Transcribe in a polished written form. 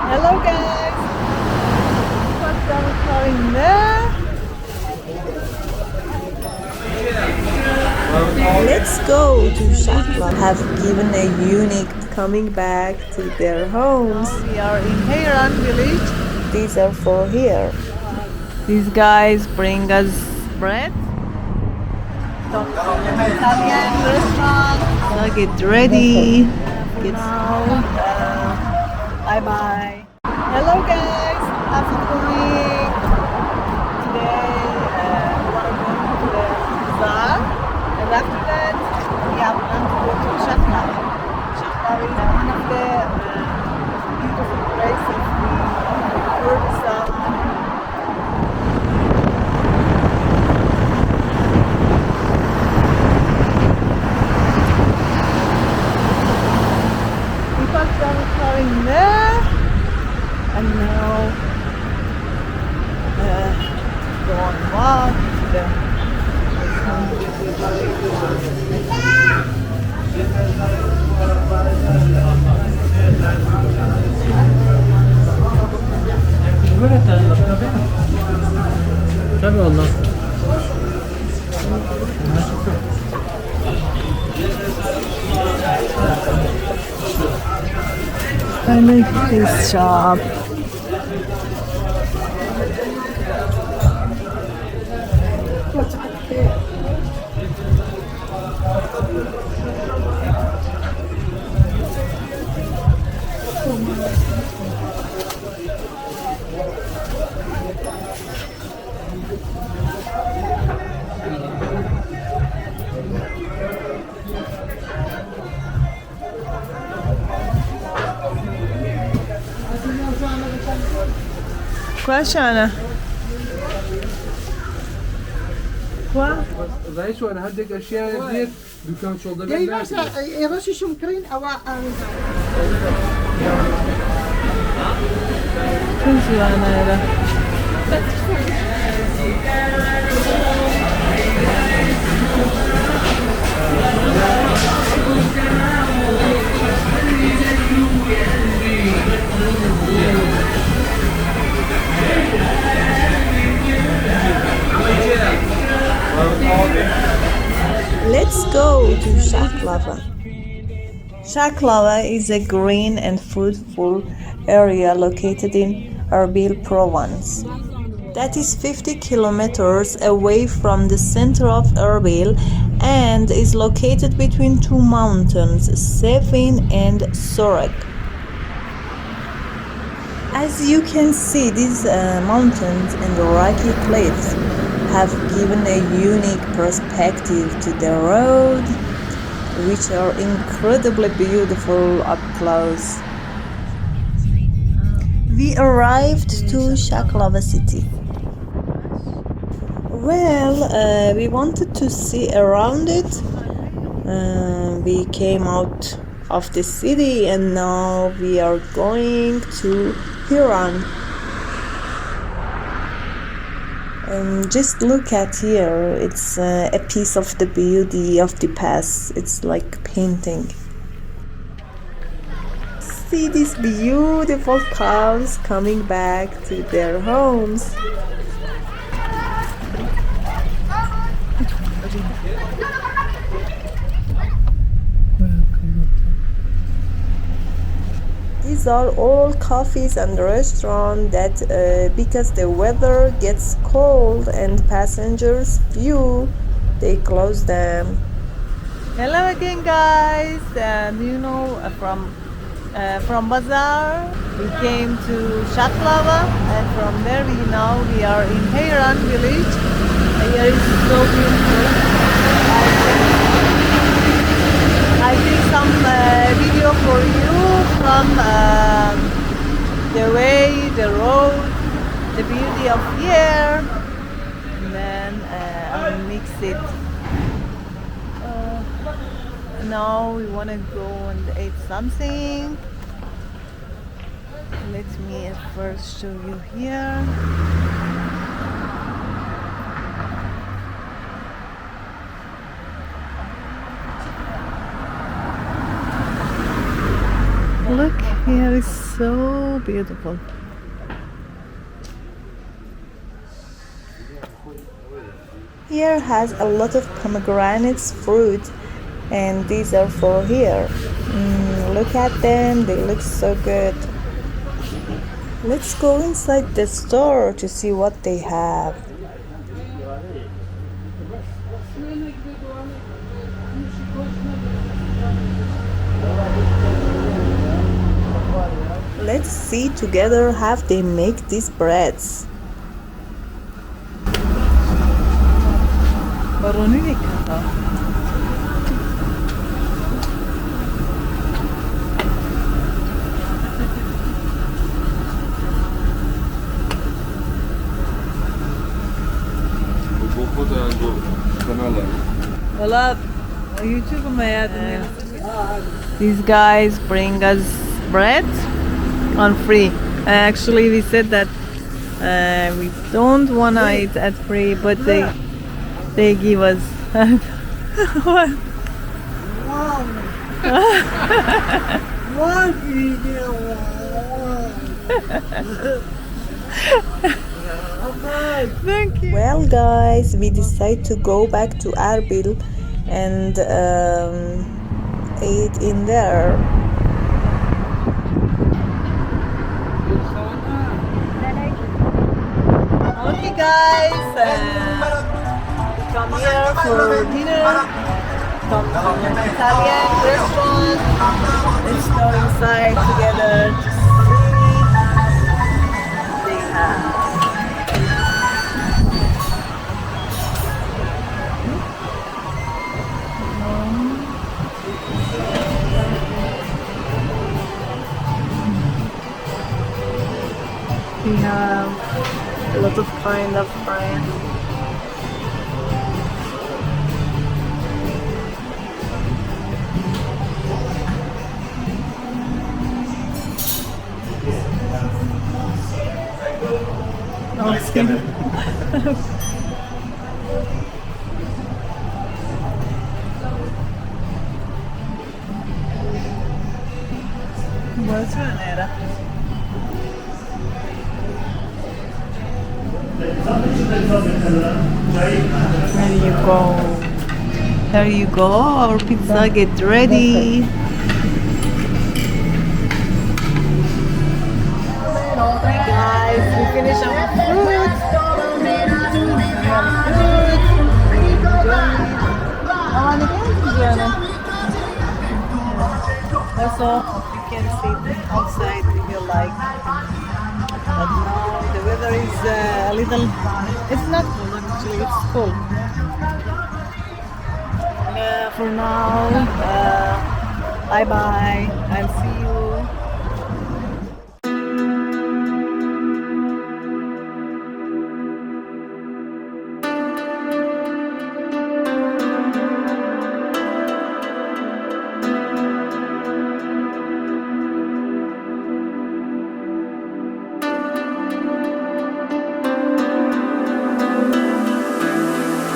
Hello guys, what's going there? Let's go to Shaqlawa. Have given a unique coming back to their homes. We are in Hyan Village. These are for here. These guys bring us bread. Italian restaurant. So get ready. Get now. Bye bye. Hello guys, how's it going? Today we want to go to the bazaar, and after that we have planned to go to Shaqlawa. Shaqlawa is one of the beautiful places in Kurdistan. We parked our car in there, and now go on walk to the Tabii ondan. I like this shop. Quoi, Shana? Quoi? زي شو انا هديك اشياء كثير دكان شو ده جاي بس يرشي شو مكرين او كنت أنا هنا. Let's go to Shaqlawa. Shaqlawa is a green and fruitful area located in Erbil province. That is 50 kilometers away from the center of Erbil and is located between two mountains, Sefin and Sorek. As you can see, these mountains and rocky cliffs have given a unique perspective to the road, which are incredibly beautiful up close. We arrived to Shaqlawa City. Well, we wanted to see around it. We came out of the city and now we are going to Hyan. Just look at here, it's a piece of the beauty of the past. It's like painting. See these beautiful cows coming back to their homes. These are all cafes and restaurants that because the weather gets cold and passengers few, they close them. Hello again guys, from Bazaar we came to Shaqlawa, and from there we are in Hyan Village. Here is so beautiful. I did some video for you from the way, the road, the beauty of here, and then I'll mix it. Now we want to go and eat something. Let me first show you here. Look, here is So beautiful. Here has a lot of pomegranates fruit, and these are for here. Look at them, they look so good. Let's go inside the store to see what they have. Let's see together how they make these breads. Baroni kata. Wala, YouTube these guys bring us bread on free. Actually, we said that we don't wanna eat at free, but they give us. What? One video. Thank you. Well, guys, we decide to go back to Erbil and eat in there. Okay, guys, come here for dinner. Come to an Italian restaurant. Let's go inside together to see what they have. We have a lot of kind of bread. Oh, it's good. What's your name? There you go. There you go. Our pizza get ready. Hey guys, we finished our food. Also, you can sit outside if you like. But now the weather is a little, it's not cool actually, it's cool. For now, bye bye, I'll see you